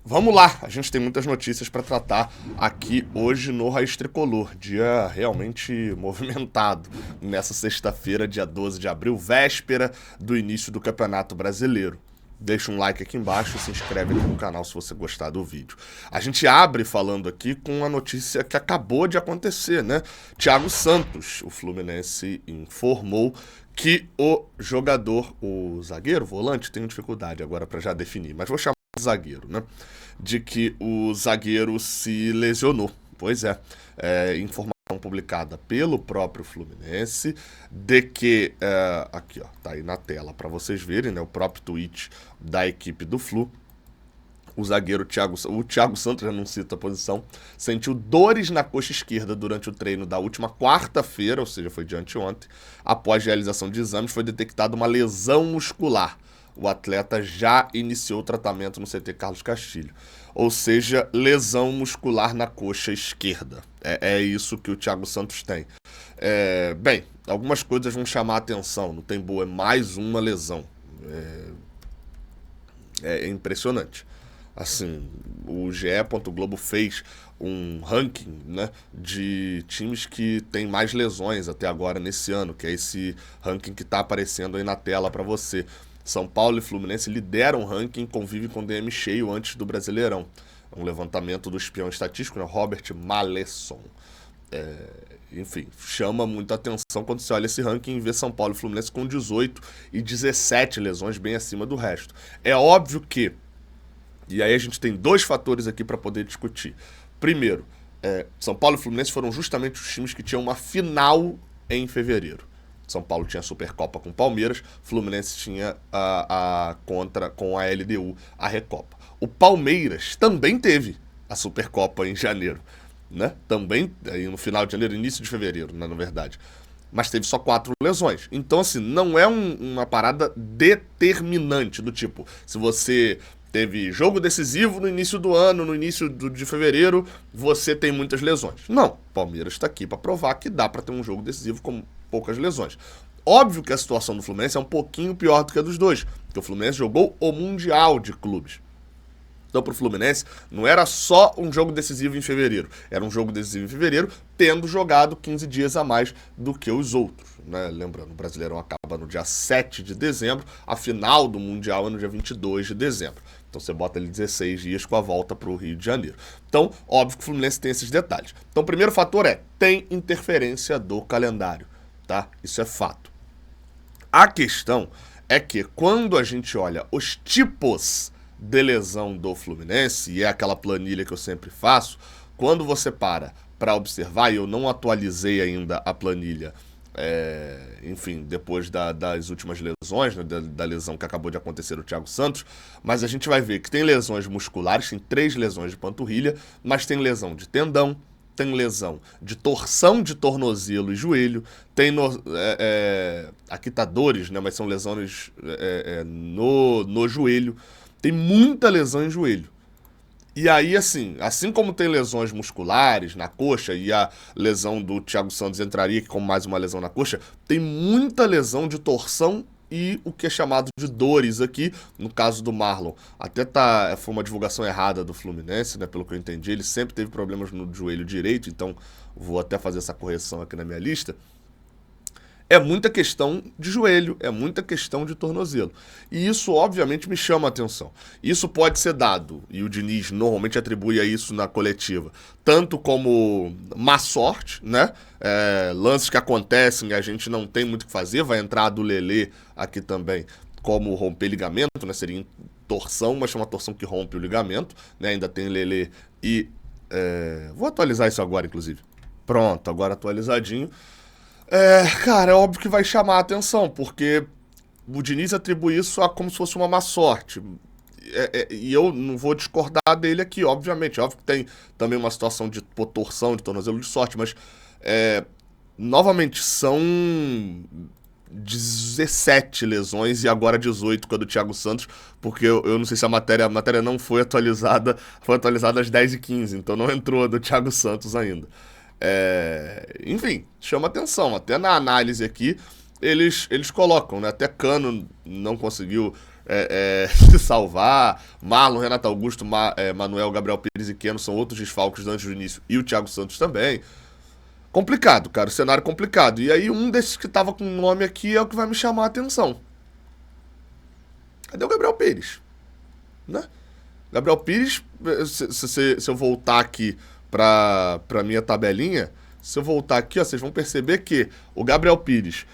Vamos lá, a gente tem muitas notícias para tratar aqui hoje no Raiz Tricolor. Dia realmente movimentado nessa sexta-feira, dia 12 de abril, véspera do início do Campeonato Brasileiro. Deixa um like aqui embaixo e se inscreve aqui no canal se você gostar do vídeo. A gente abre falando aqui com uma notícia que acabou de acontecer, né? Thiago Santos, o Fluminense, informou que o jogador, o zagueiro, volante, tenho dificuldade agora para já definir, mas vou chamar de zagueiro, né? De que o zagueiro se lesionou. Pois é, informação publicada pelo próprio Fluminense de que, aqui ó, tá aí na tela para vocês verem, né, o próprio tweet da equipe do Flu. O zagueiro o Thiago Santos, já não cita a posição, sentiu dores na coxa esquerda durante o treino da última quarta-feira, ou seja, foi de anteontem. Após realização de exames, foi detectada uma lesão muscular. O atleta já iniciou o tratamento no CT Carlos Castilho. Ou seja, lesão muscular na coxa esquerda. É isso que o Thiago Santos tem. Bem, algumas coisas vão chamar a atenção. No Tembo é mais uma lesão. É impressionante. Assim, o GE. Globo fez um ranking, né, de times que tem mais lesões até agora nesse ano, que é esse ranking que está aparecendo aí na tela para você. São Paulo e Fluminense lideram o ranking, convivem com DM cheio antes do Brasileirão. Um levantamento do espião estatístico, né, Robert Malleson. Enfim, chama muita atenção quando você olha esse ranking e vê São Paulo e Fluminense com 18 e 17 lesões, bem acima do resto. É óbvio que, e aí a gente tem dois fatores aqui para poder discutir. Primeiro, São Paulo e Fluminense foram justamente os times que tinham uma final em fevereiro. São Paulo tinha a Supercopa com o Palmeiras, Fluminense tinha com a LDU a Recopa. O Palmeiras também teve a Supercopa em janeiro, né? Também aí no final de janeiro, início de fevereiro, né, na verdade. Mas teve só 4 lesões. Então, assim, não é uma parada determinante do tipo, se você teve jogo decisivo no início do ano, no início de fevereiro, você tem muitas lesões. Não, o Palmeiras está aqui para provar que dá para ter um jogo decisivo com poucas lesões. Óbvio que a situação do Fluminense é um pouquinho pior do que a dos dois, porque o Fluminense jogou o Mundial de Clubes. Então, para o Fluminense, não era só um jogo decisivo em fevereiro. Era um jogo decisivo em fevereiro, tendo jogado 15 dias a mais do que os outros, né? Lembrando, o Brasileirão acaba no dia 7 de dezembro, a final do Mundial é no dia 22 de dezembro. Então, você bota ali 16 dias com a volta para o Rio de Janeiro. Então, óbvio que o Fluminense tem esses detalhes. Então, o primeiro fator tem interferência do calendário, tá? Isso é fato. A questão é que quando a gente olha os tipos de lesão do Fluminense, e é aquela planilha que eu sempre faço, quando você para observar, e eu não atualizei ainda a planilha, enfim, depois das últimas lesões, né, da lesão que acabou de acontecer no Thiago Santos, mas a gente vai ver que tem lesões musculares, tem 3 lesões de panturrilha, mas tem lesão de tendão, tem lesão de torção de tornozelo e joelho, tem aqui tá dores, né, mas são lesões no joelho, tem muita lesão em joelho. E aí, assim como tem lesões musculares na coxa, e a lesão do Thiago Santos entraria como mais uma lesão na coxa, tem muita lesão de torção e o que é chamado de dores aqui, no caso do Marlon. Até foi uma divulgação errada do Fluminense, né, pelo que eu entendi, ele sempre teve problemas no joelho direito, então vou até fazer essa correção aqui na minha lista. É muita questão de joelho, é muita questão de tornozelo. E isso, obviamente, me chama a atenção. Isso pode ser dado, e o Diniz normalmente atribui a isso na coletiva, tanto como má sorte, né? Lances que acontecem e a gente não tem muito o que fazer, vai entrar a do Lelê aqui também, como romper ligamento, né? Seria torção, mas é uma torção que rompe o ligamento, né? Ainda tem Lelê e... vou atualizar isso agora, inclusive. Pronto, agora atualizadinho. Cara, é óbvio que vai chamar a atenção, porque o Diniz atribui isso a como se fosse uma má sorte. E eu não vou discordar dele aqui, obviamente. Óbvio que tem também uma situação de torção, de tornozelo de sorte, mas, novamente, são 17 lesões e agora 18 com a do Thiago Santos, porque eu não sei se a matéria não foi atualizada, foi atualizada às 10h15, então não entrou a do Thiago Santos ainda. Enfim, chama atenção. Até na análise aqui, eles colocam, né? Até Cano não conseguiu se salvar. Marlon, Renato Augusto, Manuel, Gabriel Pires e Keno são outros desfalques antes do início. E o Thiago Santos também. Complicado, cara. O cenário complicado. E aí um desses que tava com o nome aqui é o que vai me chamar a atenção. Cadê o Gabriel Pires? Né? Gabriel Pires, se eu voltar aqui pra minha tabelinha, se eu voltar aqui, ó, vocês vão perceber que o Gabriel Pires,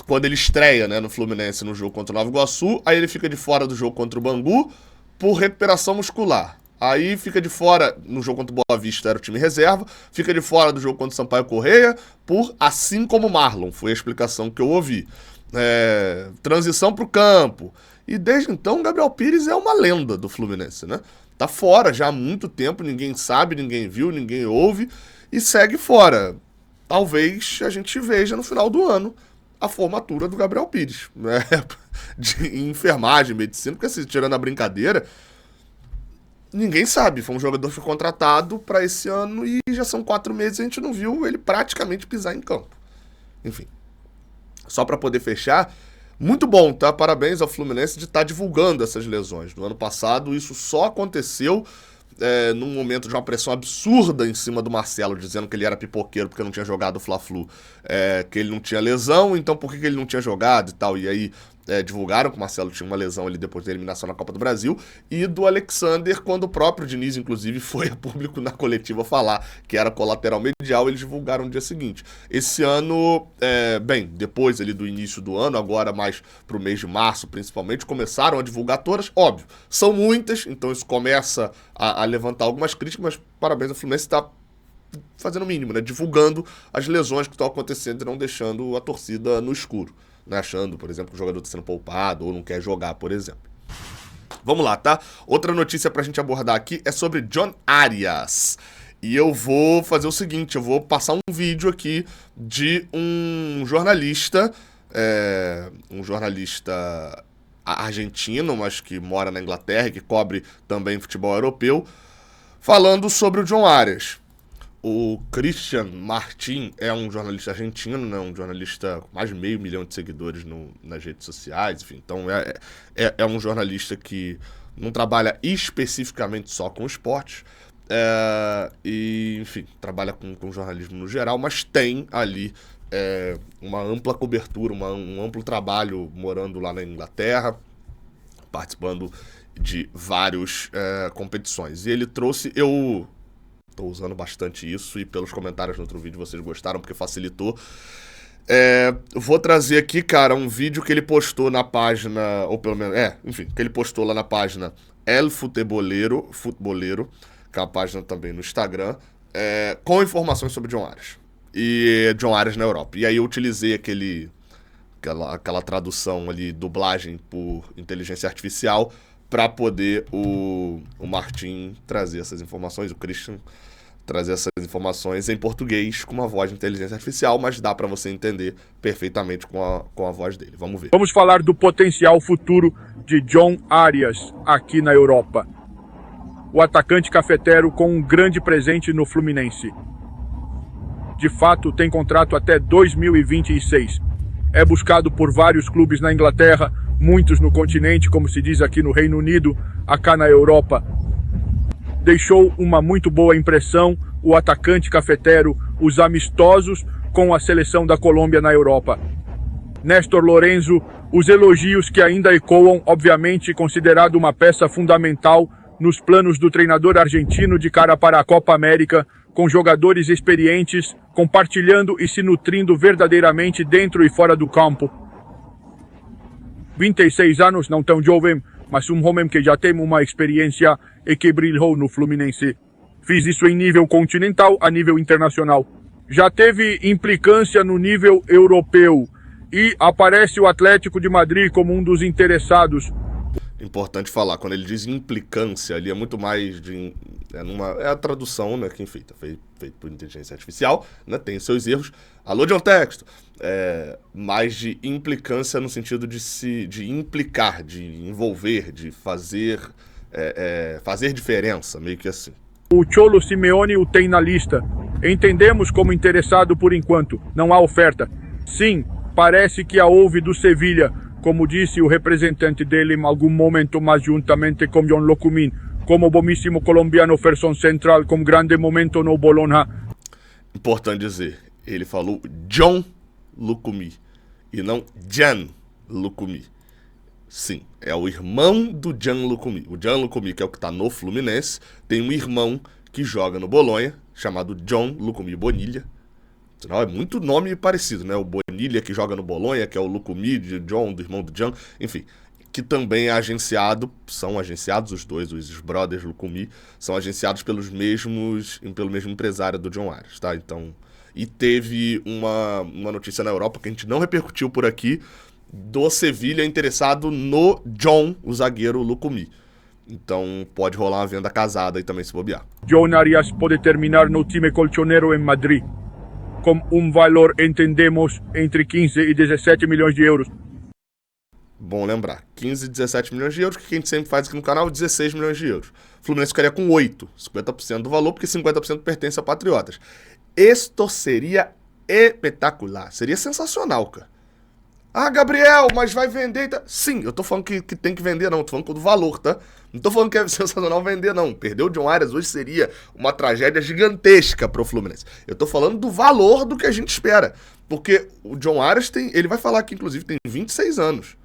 quando ele estreia, né, no Fluminense no jogo contra o Nova Iguaçu, aí ele fica de fora do jogo contra o Bangu por recuperação muscular. Aí fica de fora, no jogo contra o Boa Vista era o time reserva, fica de fora do jogo contra o Sampaio Corrêa por assim como o Marlon, foi a explicação que eu ouvi. Transição pro campo. E desde então o Gabriel Pires é uma lenda do Fluminense, né? Tá fora já há muito tempo, ninguém sabe, ninguém viu, ninguém ouve e segue fora. Talvez a gente veja no final do ano a formatura do Gabriel Pires, né? De enfermagem, medicina, porque assim, tirando a brincadeira, ninguém sabe. Foi um jogador que foi contratado para esse ano e já são 4 meses e a gente não viu ele praticamente pisar em campo. Enfim, só para poder fechar, muito bom, tá? Parabéns ao Fluminense de estar divulgando essas lesões. No ano passado isso só aconteceu num momento de uma pressão absurda em cima do Marcelo, dizendo que ele era pipoqueiro porque não tinha jogado o Fla-Flu, que ele não tinha lesão, então por que ele não tinha jogado e tal, e aí divulgaram que o Marcelo tinha uma lesão ali depois da eliminação na Copa do Brasil, e do Alexander, quando o próprio Diniz, inclusive, foi a público na coletiva falar que era colateral medial, eles divulgaram no dia seguinte. Esse ano, depois ali do início do ano, agora mais pro mês de março, principalmente, começaram a divulgar todas, óbvio, são muitas, então isso começa a levantar algumas críticas, mas parabéns ao Fluminense, está fazendo o mínimo, né? Divulgando as lesões que estão acontecendo e não deixando a torcida no escuro, né? Achando, por exemplo, que o jogador está sendo poupado ou não quer jogar, por exemplo. Vamos lá, tá? Outra notícia pra gente abordar aqui é sobre John Arias. E eu vou fazer o seguinte, eu vou passar um vídeo aqui de um jornalista argentino, mas que mora na Inglaterra e que cobre também futebol europeu, falando sobre o John Arias. O Christian Martin é um jornalista argentino, né, um jornalista com mais de 500 mil de seguidores nas redes sociais, enfim, então é um jornalista que não trabalha especificamente só com esportes, e, enfim, trabalha com jornalismo no geral, mas tem ali uma ampla cobertura, um amplo trabalho morando lá na Inglaterra, participando de várias competições. E ele trouxe, eu tô usando bastante isso e pelos comentários no outro vídeo vocês gostaram porque facilitou. Vou trazer aqui, cara, um vídeo que ele postou na página, ou pelo menos, enfim, que ele postou lá na página El Futbolero, que é uma página também no Instagram, com informações sobre John Arias. E John Arias na Europa. E aí eu utilizei aquela tradução ali, dublagem por inteligência artificial, para poder o Martin trazer essas informações, o Christian trazer essas informações em português com uma voz de inteligência artificial, mas dá para você entender perfeitamente com a voz dele. Vamos ver. Vamos falar do potencial futuro de John Arias aqui na Europa. O atacante cafetero com um grande presente no Fluminense. De fato, tem contrato até 2026. É buscado por vários clubes na Inglaterra, muitos no continente, como se diz aqui no Reino Unido, acá na Europa. Deixou uma muito boa impressão o atacante cafetero, os amistosos com a seleção da Colômbia na Europa. Néstor Lorenzo, os elogios que ainda ecoam, obviamente considerado uma peça fundamental nos planos do treinador argentino de cara para a Copa América, com jogadores experientes, compartilhando e se nutrindo verdadeiramente dentro e fora do campo. 26 anos, não tão jovem, mas um homem que já tem uma experiência e que brilhou no Fluminense. Fiz isso em nível continental, a nível internacional. Já teve implicância no nível europeu e aparece o Atlético de Madrid como um dos interessados. Importante falar, quando ele diz implicância, ali é muito mais de... É a tradução, né, que enfim, feito por inteligência artificial, né, tem seus erros. Alô, John Texto! Mais de implicância no sentido de implicar, de envolver, de fazer diferença, meio que assim. O Cholo Simeone o tem na lista. Entendemos como interessado por enquanto. Não há oferta. Sim, parece que a houve do Sevilha, como disse o representante dele em algum momento, mas juntamente com John Lucumin, como bomíssimo colombiano Ferson Central, com grande momento no Bologna. Importante dizer, ele falou John Lucumi e não Jan Lucumi. Sim, é o irmão do Jan Lucumi. O Jan Lucumi, que é o que está no Fluminense, tem um irmão que joga no Bolonha, chamado John Lucumi Bonilha. É muito nome parecido, né? O Bonilha que joga no Bolonha, que é o Lucumi de John, do irmão do Jan, enfim, que também é agenciado, são agenciados os dois, os brothers Lucumi, são agenciados pelo mesmo empresário do John Arias, tá? Então, e teve uma notícia na Europa que a gente não repercutiu por aqui, do Sevilha interessado no John, o zagueiro Lucumi. Então pode rolar uma venda casada aí também se bobear. John Arias pode terminar no time colchonero em Madrid, com um valor, entendemos, entre 15 e 17 milhões de euros. Bom lembrar, 15 e 17 milhões de euros, que a gente sempre faz aqui no canal, 16 milhões de euros. O Fluminense ficaria com 8, 50% do valor, porque 50% pertence a Patriotas. Isto seria espetacular, seria sensacional, cara. Ah, Gabriel, mas vai vender... Sim, eu tô falando que tem que vender, não. Tô falando do valor, tá? Não tô falando que é sensacional vender, não. Perder o John Arias hoje seria uma tragédia gigantesca pro Fluminense. Eu tô falando do valor do que a gente espera. Porque o John Arias tem... Ele vai falar que, inclusive, tem 26 anos.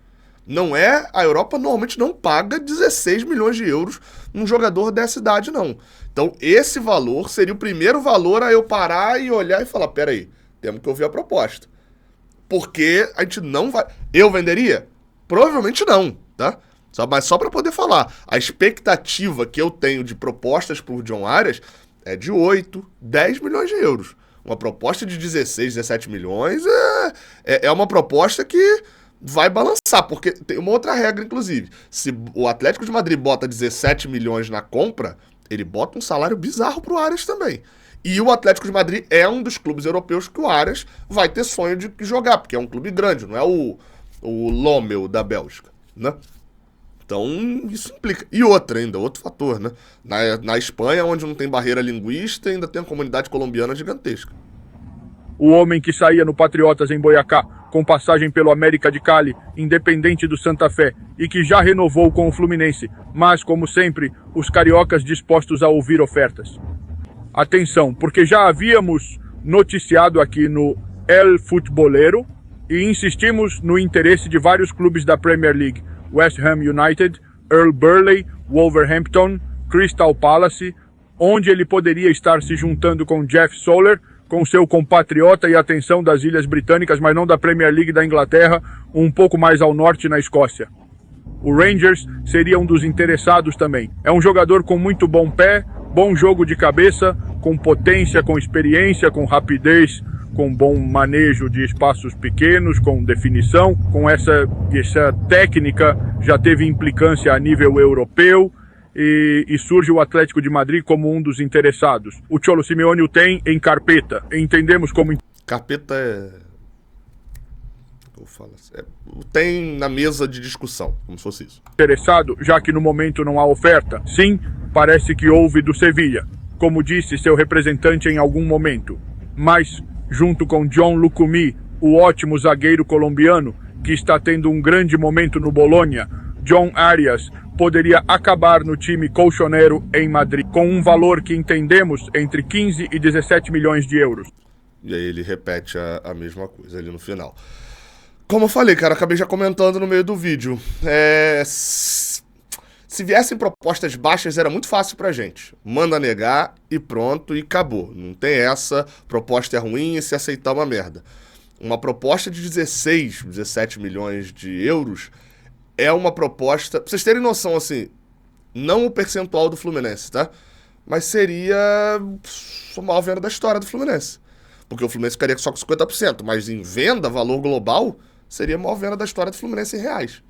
Não é... A Europa normalmente não paga 16 milhões de euros num jogador dessa idade, não. Então, esse valor seria o primeiro valor a eu parar e olhar e falar, peraí, temos que ouvir a proposta. Porque a gente não vai... Eu venderia? Provavelmente não, tá? Mas só para poder falar. A expectativa que eu tenho de propostas por John Arias é de 8, 10 milhões de euros. Uma proposta de 16, 17 milhões é uma proposta que vai balançar. Porque tem uma outra regra, inclusive. Se o Atlético de Madrid bota 17 milhões na compra, ele bota um salário bizarro pro Arias também. E o Atlético de Madrid é um dos clubes europeus que o Arias vai ter sonho de jogar, porque é um clube grande, não é o Lommel da Bélgica, né? Então, isso implica. E outro fator, né? Na Espanha, onde não tem barreira linguística, ainda tem a comunidade colombiana gigantesca. O homem que saía no Patriotas em Boyacá, com passagem pelo América de Cali, Independente do Santa Fé, e que já renovou com o Fluminense, mas, como sempre, os cariocas dispostos a ouvir ofertas. Atenção, porque já havíamos noticiado aqui no El Futbolero e insistimos no interesse de vários clubes da Premier League, West Ham United, Earl Burley, Wolverhampton, Crystal Palace, onde ele poderia estar se juntando com Jeff Soler, com seu compatriota e atenção das Ilhas Britânicas, mas não da Premier League da Inglaterra, um pouco mais ao norte na Escócia. O Rangers seria um dos interessados também. É um jogador com muito bom pé, bom jogo de cabeça, com potência, com experiência, com rapidez, com bom manejo de espaços pequenos, com definição, com essa técnica, já teve implicância a nível europeu e surge o Atlético de Madrid como um dos interessados. O Cholo Simeone o tem em carpeta. Entendemos como... Carpeta tem na mesa de discussão, como se fosse isso. Interessado, já que no momento não há oferta. Sim, parece que houve do Sevilha, como disse seu representante em algum momento. Mas, junto com John Lucumi, o ótimo zagueiro colombiano, que está tendo um grande momento no Bolonha, John Arias poderia acabar no time colchonero em Madrid, com um valor que entendemos entre 15 e 17 milhões de euros. E aí ele repete a mesma coisa ali no final. Como eu falei, cara, acabei já comentando no meio do vídeo. Se viessem propostas baixas, era muito fácil pra gente. Manda negar e pronto, e acabou. Não tem essa, proposta é ruim e se aceitar uma merda. Uma proposta de 16, 17 milhões de euros é uma proposta... Pra vocês terem noção, assim, não o percentual do Fluminense, tá? Mas seria a maior venda da história do Fluminense. Porque o Fluminense ficaria só com 50%, mas em venda, valor global, seria a maior venda da história do Fluminense em reais.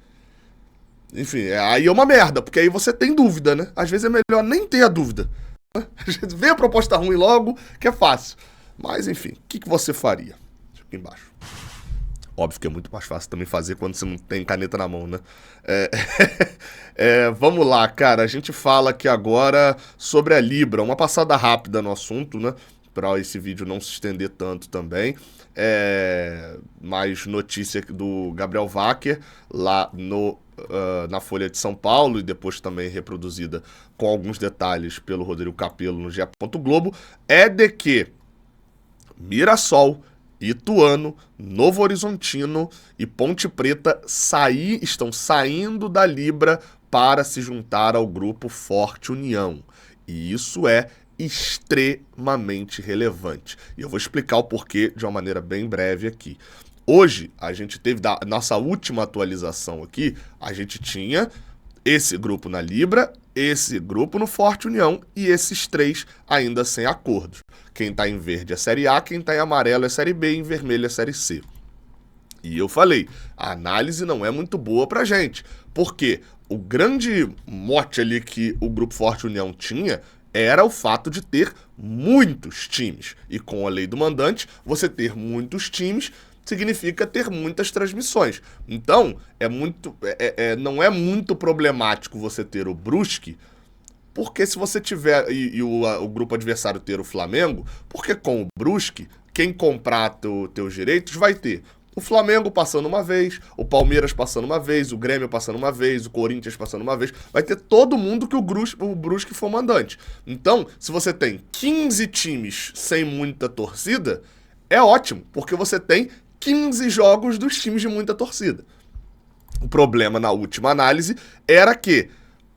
Enfim, aí é uma merda, porque aí você tem dúvida, né? Às vezes é melhor nem ter a dúvida. Às vezes vê a proposta ruim logo, que é fácil. Mas, enfim, o que você faria? Deixa aqui embaixo. Óbvio que é muito mais fácil também fazer quando você não tem caneta na mão, né? Vamos lá, cara. A gente fala aqui agora sobre a Libra. Uma passada rápida no assunto, né? para esse vídeo não se estender tanto também. Mais notícia do Gabriel Wacker lá na Folha de São Paulo, e depois também reproduzida com alguns detalhes pelo Rodrigo Capello no GE. Globo, é de que Mirassol, Ituano, Novo Horizontino e Ponte Preta estão saindo da Libra para se juntar ao grupo Forte União. E isso é extremamente relevante. E eu vou explicar o porquê de uma maneira bem breve aqui. Hoje, a gente teve, da nossa última atualização aqui, a gente tinha esse grupo na Libra, esse grupo no Forte União e esses 3 ainda sem acordos. Quem está em verde é Série A, quem está em amarelo é Série B, em vermelho é Série C. E eu falei, a análise não é muito boa pra gente, porque o grande mote ali que o grupo Forte União tinha era o fato de ter muitos times. E com a lei do mandante, você ter muitos times significa ter muitas transmissões. Então, não é muito problemático você ter o Brusque, porque se você tiver, e o grupo adversário ter o Flamengo, porque com o Brusque, quem comprar teus direitos vai ter o Flamengo passando uma vez, o Palmeiras passando uma vez, o Grêmio passando uma vez, o Corinthians passando uma vez, vai ter todo mundo que o Brusque for mandante. Então, se você tem 15 times sem muita torcida, é ótimo, porque você tem 15 jogos dos times de muita torcida. O problema na última análise era que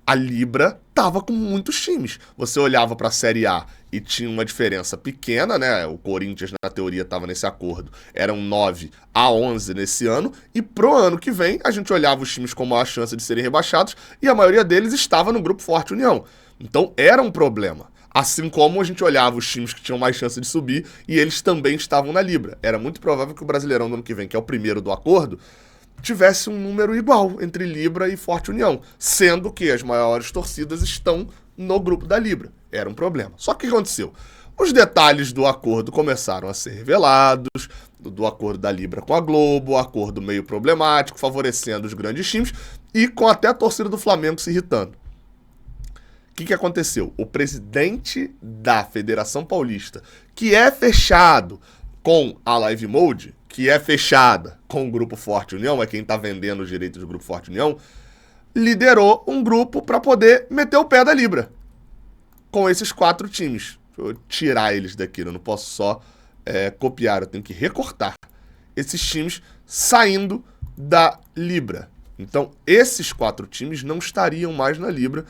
a Libra tava com muitos times. Você olhava para a Série A e tinha uma diferença pequena, né? O Corinthians, na teoria, estava nesse acordo. Eram 9 a 11 nesse ano. E pro ano que vem, a gente olhava os times com maior chance de serem rebaixados e a maioria deles estava no grupo Forte União. Então, era um problema. Assim como a gente olhava os times que tinham mais chance de subir e eles também estavam na Libra. Era muito provável que o Brasileirão do ano que vem, que é o primeiro do acordo, tivesse um número igual entre Libra e Forte União, sendo que as maiores torcidas estão no grupo da Libra. Era um problema. Só que o que aconteceu? Os detalhes do acordo começaram a ser revelados, do acordo da Libra com a Globo, o acordo meio problemático, favorecendo os grandes times e com até a torcida do Flamengo se irritando. O que aconteceu? O presidente da Federação Paulista, que é fechado com a Live Mode, que é fechada com o Grupo Forte União, é quem está vendendo os direitos do Grupo Forte União, liderou um grupo para poder meter o pé da Libra com esses 4 times. Deixa eu tirar eles daqui, eu não posso só copiar, eu tenho que recortar esses times saindo da Libra. Então, esses 4 times não estariam mais na Libra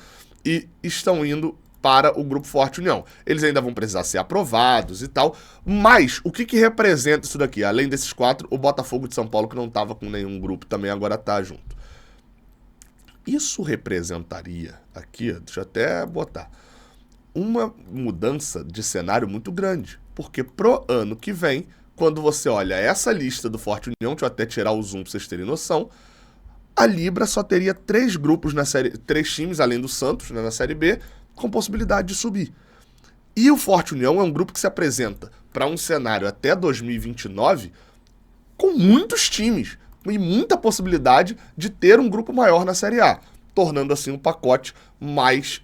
e estão indo para o Grupo Forte União. Eles ainda vão precisar ser aprovados e tal, mas o que representa isso daqui? Além desses 4, o Botafogo de São Paulo, que não estava com nenhum grupo, também agora está junto. Isso representaria, aqui, deixa eu até botar, uma mudança de cenário muito grande, porque pro ano que vem, quando você olha essa lista do Forte União, deixa eu até tirar o zoom para vocês terem noção, a Libra só teria 3 grupos na série, 3 times, além do Santos, né, na Série B, com possibilidade de subir. E o Forte União é um grupo que se apresenta para um cenário até 2029 com muitos times e muita possibilidade de ter um grupo maior na Série A, tornando assim um pacote mais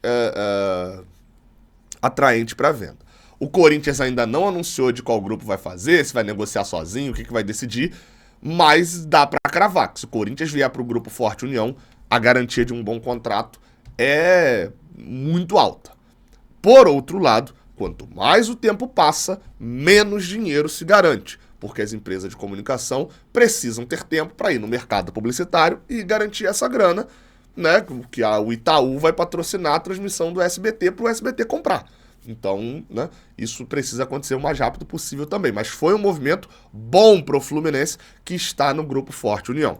atraente para venda. O Corinthians ainda não anunciou de qual grupo vai fazer, se vai negociar sozinho, o que vai decidir, mas dá para cravar que se o Corinthians vier para o grupo Forte União, a garantia de um bom contrato é muito alta. Por outro lado, quanto mais o tempo passa, menos dinheiro se garante, porque as empresas de comunicação precisam ter tempo para ir no mercado publicitário e garantir essa grana, né, que o Itaú vai patrocinar a transmissão do SBT para o SBT comprar. Então, né, isso precisa acontecer o mais rápido possível também. Mas foi um movimento bom para o Fluminense, que está no Grupo Forte União.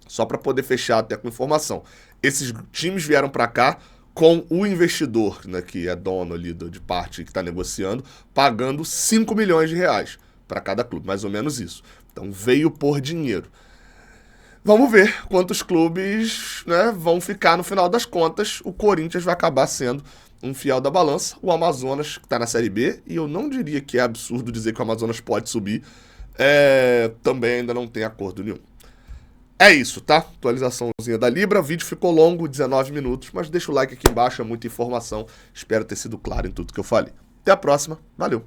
Só para poder fechar até com informação. Esses times vieram para cá com o investidor, né, que é dono ali de parte que está negociando, pagando 5 milhões de reais para cada clube, mais ou menos isso. Então veio por dinheiro. Vamos ver quantos clubes, né, vão ficar no final das contas. O Corinthians vai acabar sendo um fiel da balança. O Amazonas, que está na Série B, e eu não diria que é absurdo dizer que o Amazonas pode subir, também ainda não tem acordo nenhum. É isso, tá? Atualizaçãozinha da Libra. O vídeo ficou longo, 19 minutos, mas deixa o like aqui embaixo, é muita informação. Espero ter sido claro em tudo que eu falei. Até a próxima. Valeu!